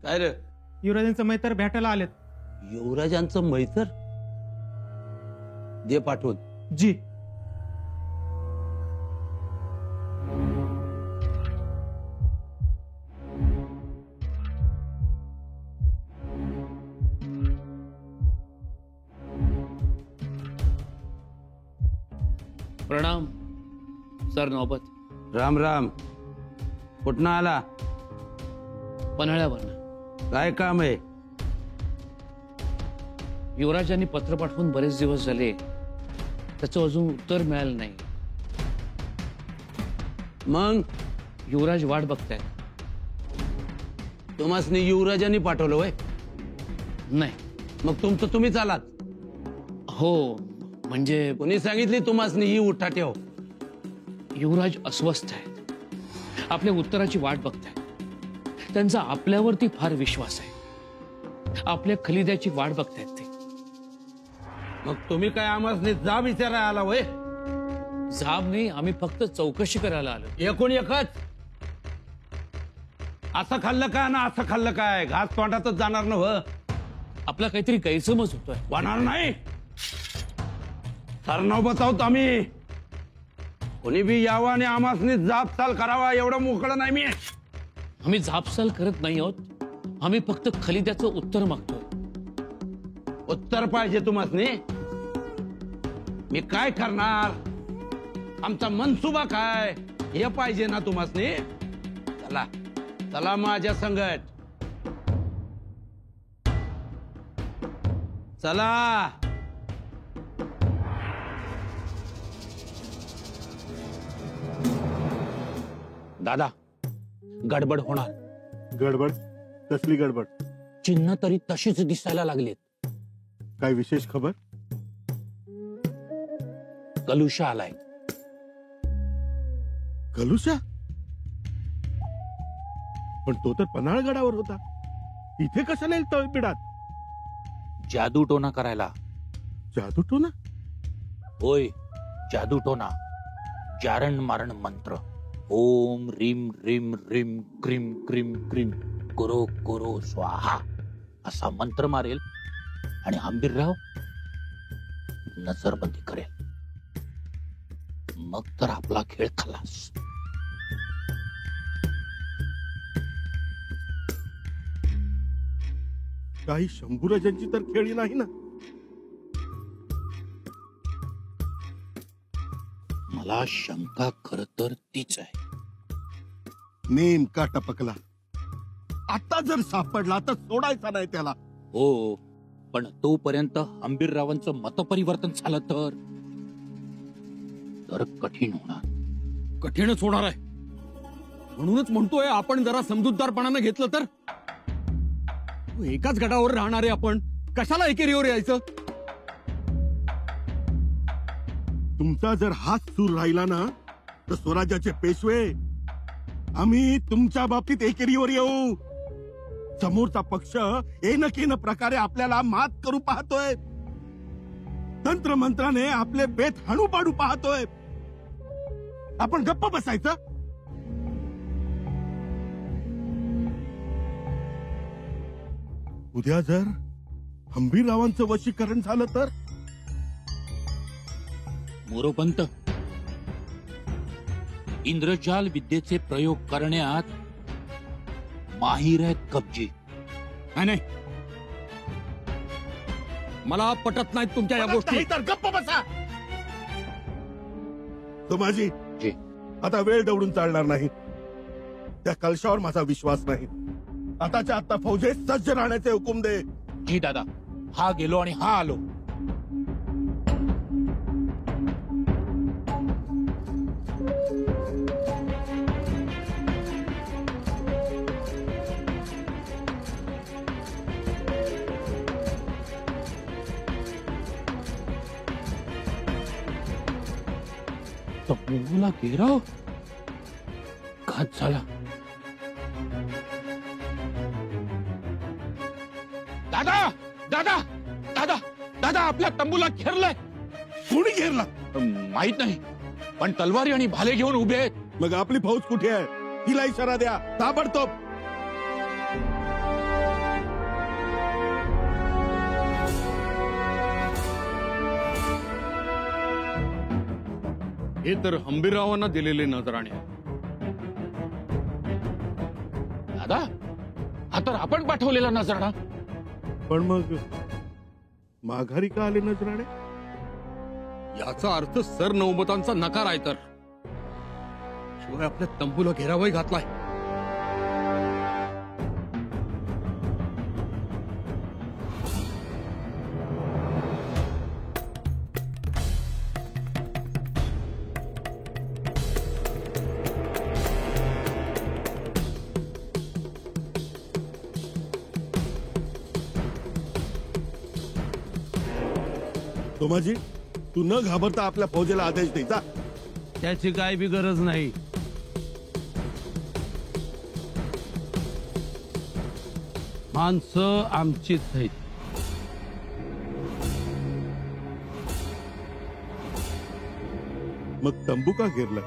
काय रे? युवराजांचं मैत्र भेटायला आलेत. युवराजांचं मैत्र? दे पाठवून. जी. प्रणाम सर. नौबत. राम राम. कुठनं आला? पन्हाळ्यावरनं. काय काम आहे? युवराजांनी पत्र पाठवून बरेच दिवस झाले, त्याचं अजून उत्तर मिळालं नाही. मग युवराज वाट बघतायत. तुम्हासनी युवराजांनी पाठवलं वय? नाही. मग तुमचं तुम्हीच आलात? हो, म्हणजे कोणी सांगितली तुम्हासनी ही उठा ठेव? युवराज अस्वस्थ आहेत, आपल्या उत्तराची वाट बघतायत. त्यांचा आपल्यावरती फार विश्वास आहे, आपल्या खलिद्याची वाट बघतायत ते. मग तुम्ही काय आम्हासनी जा विचारायला आला वय? जाब नाही, आम्ही फक्त चौकशी करायला आलो. एकूण एकच. असं खाल्लं काय ना असं खाल्लं काय? घास तोंडातच जाणार नव? आपला काहीतरी गैरसमज होतोय. होणार नाही. सरनाव बतावतो आम्ही. कोणी बी यावं आणि आम्हासनी जाब चाल करावा एवढं मोकळं नाही मी. आम्ही झापसाल करत नाही आहोत, आम्ही फक्त खलिद्याचं उत्तर मागतोय. उत्तर पाहिजे तुम्हासनी? मी काय करणार? आमचा मनसुबा काय हे पाहिजे ना तुम्हासनी? चला चला माझ्या संगत. चला. दादा, गडबड होणार. गडबड? कसली गडबड? चिन्ह तरी तशीच दिसायला लागलीत. काय विशेष खबर? कलुषा आलाय. कलुषा? पण तो तर पन्हाळगडावर होता. इथे कशाला येईल तळपिडात? जादू टोना करायला. जादू टोना? होय, जादू टोना. जारण मारण मंत्र. ओम रीम रीम रीम क्रीम क्रीम क्रीम कुरो कुरो स्वाहा असा मंत्र मारेल आणि हंबीरराव नजरबंदी करेल. मग तर आपला खेळ खलास. काही शंभूराजांची तर खेळी नाही ना? मला शंका खर तर तीच आहे. नेमका टपकला. आता जर सापडला तर सोडायचा नाही त्याला. हो, पण तोपर्यंत हंबीररावांचं मतपरिवर्तन झालं तर कठीण होणार. कठीणच होणार आहे. म्हणूनच म्हणतोय आपण जरा समजूतदारपणानं घेतलं तर. एकाच गडावर राहणारे आपण कशाला एकेरीवर यायचं? तुमचा जर हात सूर राहिला ना तर स्वराज्याचे पेशवे आम्ही तुमच्या बाबतीत एकेरीवर येऊ. समोरचा पक्ष एन प्रकारे आपल्याला मात करू पाहतोय. तंत्रमंत्राने आपले बेत हाणू पाडू पाहतोय. आपण गप्प बसायचं? उद्या जर हंबीररावांचं वशीकरण झालं तर? मोरोपंत, इंद्रजाल विद्येचे प्रयोग करण्यात माहीर आहेत कब्जी. नाही, मला पटत नाहीत तुमच्या या गोष्टी. तर गप्प बसा. माझी जी. आता वेळ दवडून चालणार नाही. त्या कलशावर माझा विश्वास नाही. आताच्या आता फौजे सज्ज राहण्याचे हुकूम दे. जी दादा. हा गेलो आणि हा आलो. तंबूला घेराव घात झाला. दादा दादा दादा दादा आपल्या तंबूला घेरलंय. कोणी घेरला? माहित नाही, पण तलवारी आणि भाले घेऊन उभे आहेत. मग आपली फौज कुठे आहे? तिला इशारा द्या ताबडतोब. हे तर हंबीररावांना दिलेले नजराणे आहे. दादा हा तर आपण पाठवलेला नजराणा. पण मग माघारी का आले नजराणे? याचा अर्थ सर नौबतांचा नकार आहे. तर शिवाय आपल्या तंबूला घेरावाही घातलाय. सोमाजी, तू न घाबरता आपल्या फौजेला आदेश द्यायचा. त्याची काय बी गरज नाही. माणसं आमचीच आहेत. मग तंबू का घेरला?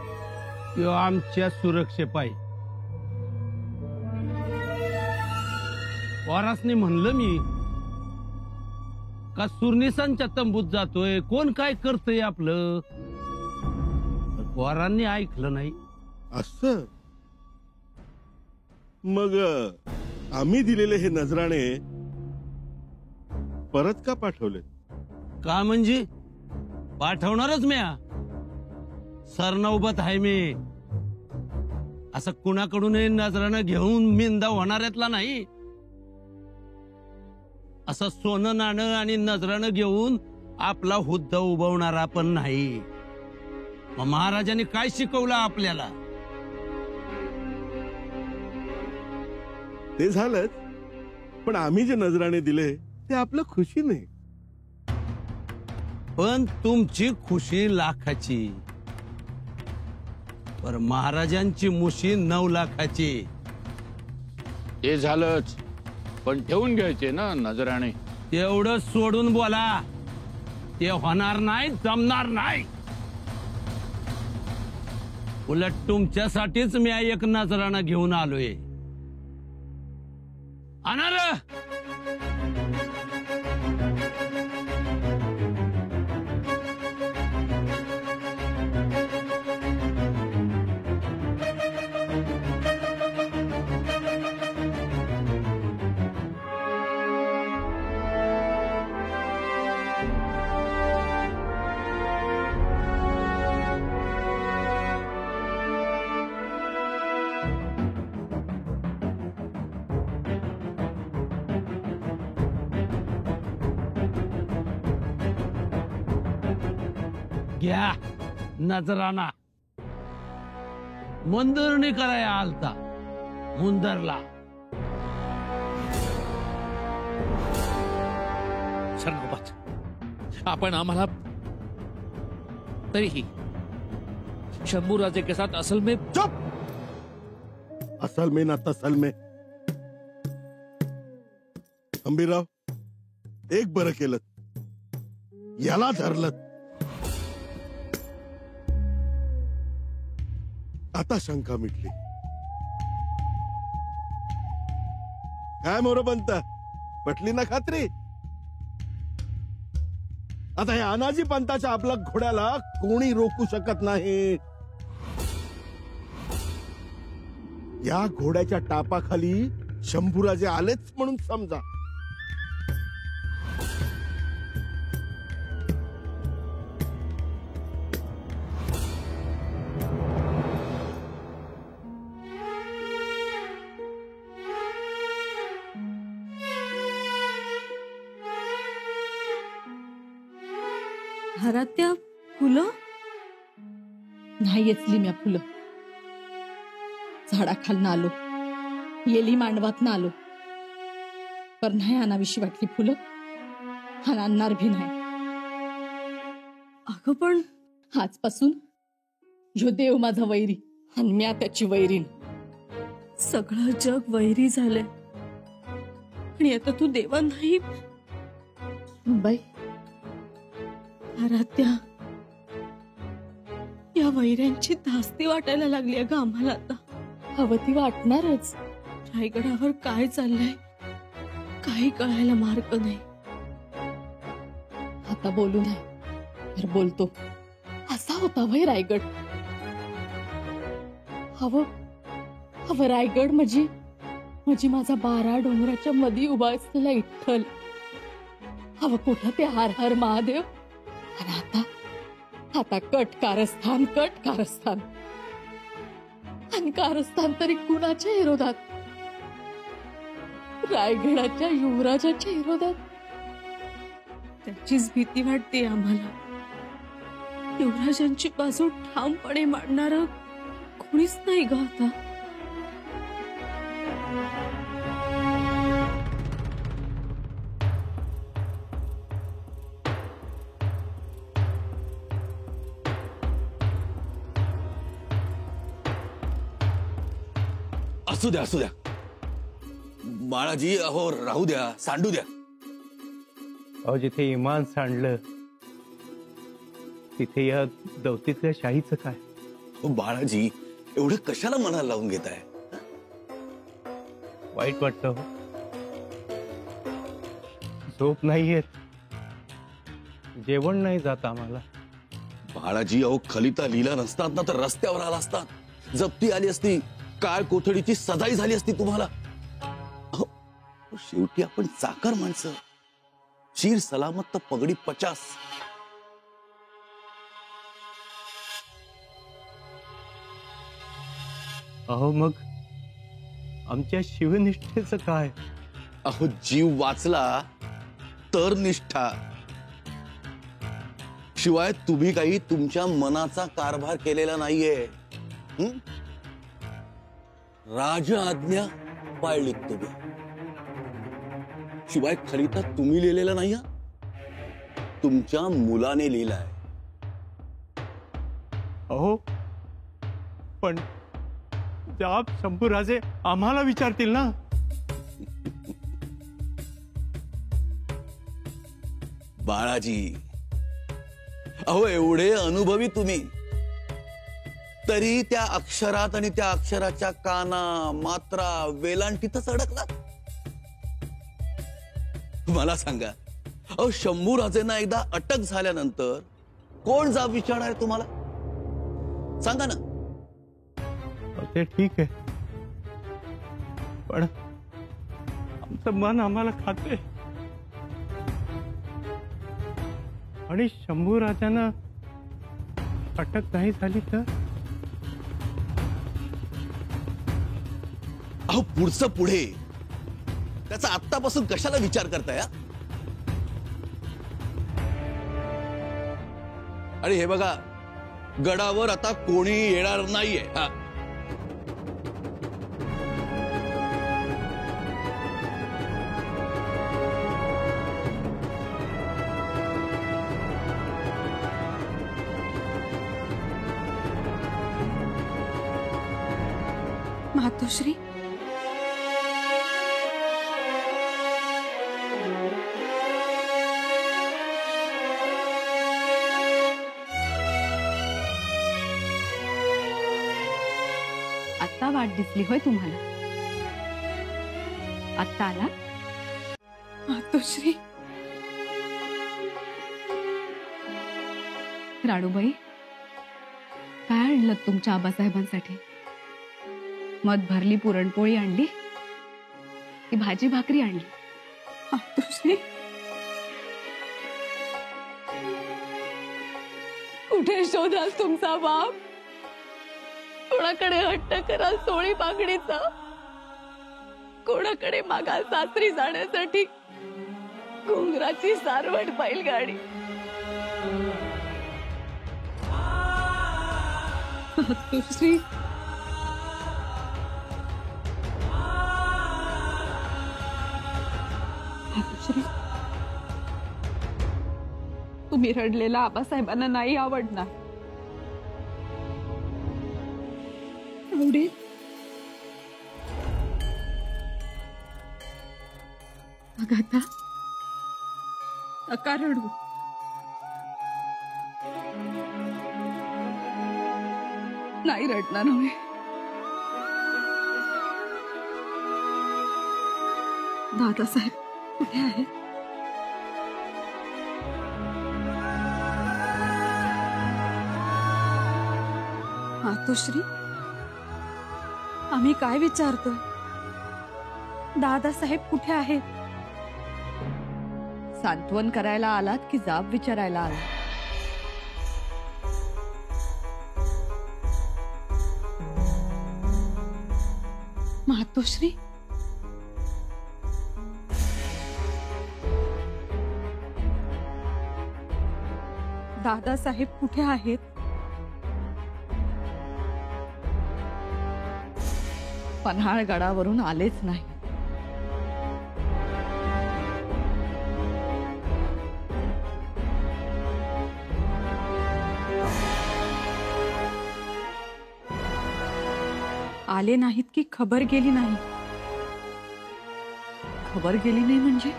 किंवा आमच्या सुरक्षेपायी. वारासने म्हणलं मी का सुरनिसांच्या तंबूत जातोय, कोण काय करतय आपलं. वारांनी ऐकलं नाही. असं मग आम्ही दिलेले हे नजराणे परत का पाठवले? का म्हणजे पाठवणारच म्या. सरनौबत आहे मी. असं कुणाकडूनही नजरानं घेऊन मिंदा होणाऱ्यातला नाही. असं सोनं नाणं आणि नजरानं घेऊन आपला हुद्दा उभवणारा पण नाही. मग महाराजांनी काय शिकवलं आपल्याला? ते झालंच, पण आम्ही जे नजराणे दिले ते आपलं खुशी नाही. पण तुमची खुशी लाखाची, पर महाराजांची मुशी 9 लाखाची. ते झालंच, पण ठेवून घ्यायचे ना नजराणे. तेवढं सोडून बोला. ते होणार नाही, जमणार नाही. उलट तुमच्यासाठीच मी एक नजराणा घेऊन आलोय. आणा रे. घ्या नजराना. मंदरणी कराया आलता मुंदरला. सरनौबत, आपण आम्हाला तरीही शंभूराजे के साथ असल में. चुप! असल में ना तसल में. हंबीरराव, एक बरं केलं, याला धरलं. आता शंका मिटली. काय मोरोपंत, पटली ना खात्री? आता या अनाजी पंताच्या आपल्या घोड्याला कोणी रोखू शकत नाही. या घोड्याच्या टापाखाली शंभूराजे आलेच म्हणून समजा. घरात फुलं नाही येचली म्या. फुलं झाडाखालनं आलो, येली मांडवातनं आलो, पर नाही आणावीशी वाटली फुलं. हा आणणार भी नाही. अगं पण आजपासून जो देव माझा वैरी आणि म्या त्याची वैरीण. सगळं जग वैरी झालंय आणि आता तू देवा नाही. बाई आराध्या, या वैऱ्यांची धास्ती वाटायला लागली आहे ग आम्हाला आता. हवं ती वाटणारच. रायगडावर काय चाललंय काही कळायला मार्ग नाही. आता बोलू नाही तर बोलतो. आज असा होता वय रायगड. हवं हवं रायगड म्हणजे माझा 12 डोंगराच्या मध्ये उभा असलेला विठ्ठल. हवं कुठं ते हर हर महादेव. आणि आता कट कारस्थान. आणि कारस्थान तरी कुणाच्या विरोधात? रायगडाच्या युवराजाच्या विरोधात. त्याचीच भीती वाटते आम्हाला. युवराजांची बाजू ठामपणे मांडणार कोणीच नाही ग आता. असू द्या बाळाजी, अहो राहू द्या, सांडू द्या. अहो जिथे इमान सांडलं तिथे या दौतीतल्या शाहीचं काय? बाळाजी, एवढं कशाला मनाला लावून घेताय? वाईट वाटतं हो. झोप नाही येत, जेवण नाही जात आम्हाला. बाळाजी, अहो खलिता लिहिला नसतात ना तर रस्त्यावर आला असतात, जप्ती आली असती, काळ कोठडीची सजाई झाली असती तुम्हाला. शेवटी आपण चाकर माणसं. शीर सलामत तर पगडी 50. अहो मग आमच्या शिवनिष्ठेचं काय? अहो जीव वाचला तर निष्ठा. शिवाय तुम्ही काही तुमच्या मनाचा कारभार केलेला नाहीये. राज आज्ञा पाळलीत तुम्ही. शिवाय खलिता तुम्ही लिहिलेला नाही, तुमच्या मुलाने लिहिलाय. अहो पण जाब शंभूराजे आम्हाला विचारतील ना. बाळाजी, अहो एवढे अनुभवी तुम्ही, तरी त्या अक्षरात आणि त्या अक्षराच्या काना, मात्रा, वेलांटीतच अडकलात. मला सांगा, अहो शंभूराजेंना एकदा अटक झाल्यानंतर कोण जाब विचारणार तुम्हाला? सांगा ना. ते ठीक आहे, पण आमचं मन आम्हाला खाते. आणि शंभूराजांना अटक नाही झाली तर? अहो पुढचं पुढे, त्याचा आत्तापासून कशाला विचार करताय? आणि हे बघा, गडावर आता कोणी येणार नाहीये. मातोश्री, आत्ता वाट दिसली होय तुम्हाला? आत्ता आला? मातोश्री. राणूबाई, काय आणलं तुमच्या आबासाहेबांसाठी? मध भरली पुरणपोळी आणली की भाजी भाकरी आणली? मातोश्री, कुठे शोधाल तुमचा बाप? कोणाकडे हट्ट कराल सोळी पाकडीचा? कोणाकडे मागाल सासरी जाण्यासाठी घुंगराची सारवट बैलगाडी? मातोश्री, मातोश्री, तुम्ही रडलेला आबासाहेबांना नाही आवडणार. आवडेल. मग आता नका रडू. नाही रडणार होय. दादासाहेब कुठे आहेत? मातोश्री, आम्ही काय विचारतोय? दादासाहेब कुठे आहेत? सांत्वन करायला आलात की जाब विचारायला आलात? मातोश्री, दादासाहेब कुठे आहेत? पन्हाळगडावरून आलेच नाही. आले नाहीत की खबर गेली नाही? खबर गेली नाही म्हणजे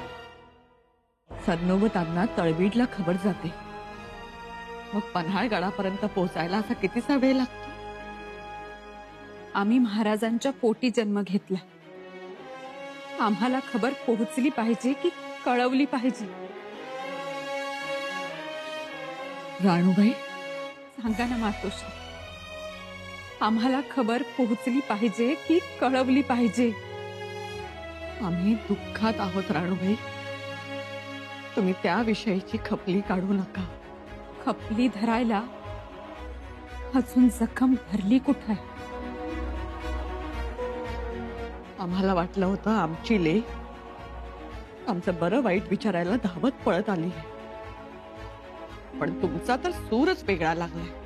सरनोबतांना तळबीडला खबर जाते, मग पन्हाळगडापर्यंत पोहोचायला असा कितीसा वेळ लागतो? आम्ही महाराजांच्या पोटी जन्म घेतला. आम्हाला खबर पोहोचली पाहिजे की कळवली पाहिजे? राणूबाई, सांगा ना मातोश्री, आम्हाला खबर पोहोचली पाहिजे की कळवली पाहिजे? आम्ही दुःखात आहोत राणूबाई. तुम्ही त्याविषयीची खपली काढू नका. खपली धरायला अजून जखम भरली कुठे? आम्हाला वाटलं होतं आमची लेक आमचं बरं वाईट विचारायला धावत पळत आली, पण तुमचा तर सूरच वेगळा लागलाय.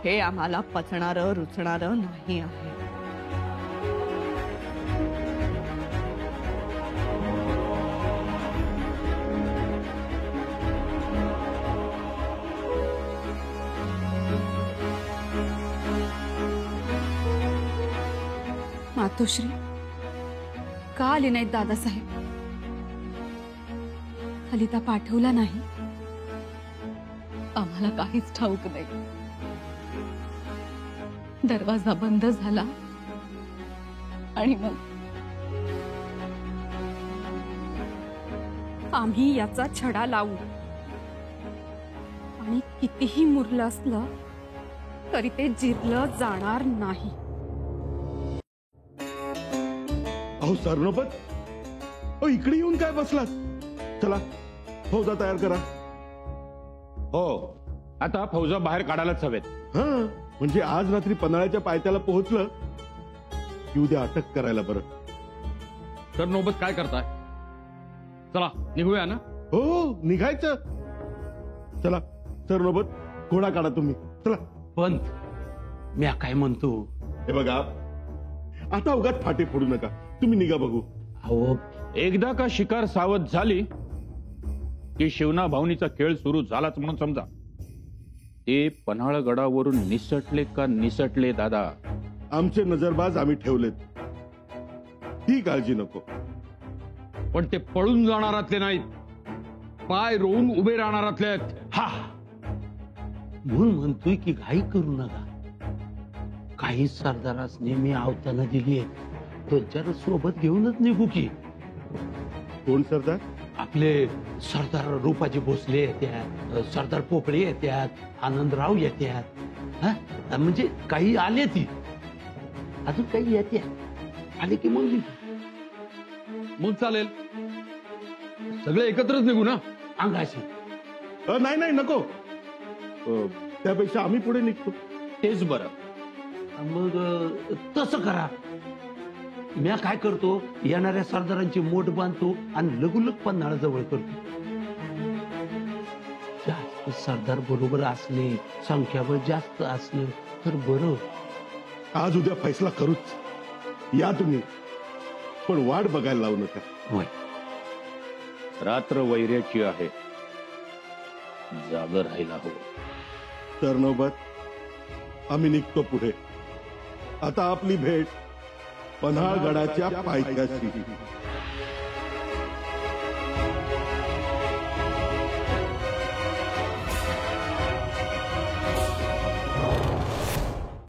हे आम्हाला पचणारं रुचणारं नाही आहे. मातोश्री, का आले नाहीत दादासाहेब? ललिता पाठवला नाही? आम्हाला काहीच ठाऊक नाही. दरवाजा बंद झाला आणि मग आम्ही याचा छडा लावू, आणि कितीही मुरलं असलं तरी ते जिरलं जाणार नाही. अहो सरनोबत, अहो इकडे येऊन काय बसलात? चला फौजा तयार करा. हो, आता फौजा बाहेर काढायलाच हवेत. हा, म्हणजे आज रात्री पन्हाळ्याच्या पायथ्याला पोहोचलं की उद्या अटक करायला बरं. तर नोबत काय करताय? चला निघूया ना. हो, निघायचं. चला सरनोबत, घोडा काढा तुम्ही. चला. पण मी काय म्हणतो, हे बघा, आता उगाच फाटे फोडू नका. तुम्ही निघा बघू. अहो एकदा का शिकार सावध झाली की शिवना भावनीचा खेळ सुरू झालाच म्हणून समजा. ते पन्हाळगडावरून निसटले का निसटले दादा? आमचे नजरबाज आम्ही ठेवलेत, ही काळजी नको. पण ते पळून जाणारातले नाहीत, पाय रोवून उभे राहणारातले आहेत. हा, म्हणून म्हणतोय की घाई करू नका. काही सरदारास नेहमी आवताना दिली आहे, त्यांच्या सोबत घेऊनच निघू की. कोण सरदार? आपले सरदार रूपाजी भोसले येत्यात, सरदार पोपळे येत्यात, आनंदराव येत्यात. हा, म्हणजे काही आले ती, अजून काही येत्यात. आले की मग मग चालेल, सगळे एकत्रच निघू ना. अंगाशी नाही नाही नको. त्यापेक्षा आम्ही पुढे निघतो. तेच बरं. मग तसं करा. मी काय करतो, येणाऱ्या सरदारांची मोठ बांधतो आणि लगुलग पन्हाळा जवळ करतो. जास्त सरदार बरोबर असले, संख्याबळ जास्त असलं तर बरं. आज उद्या फैसला करूच. या तुम्ही, पण वाट बघायला लावू नका. होय, रात्र वैर्याची आहे, जाग राहायला हवं. सरनोबत, आम्ही निघतो पुढे. आता आपली भेट पन्हाळगडाच्या पायथ्याशी.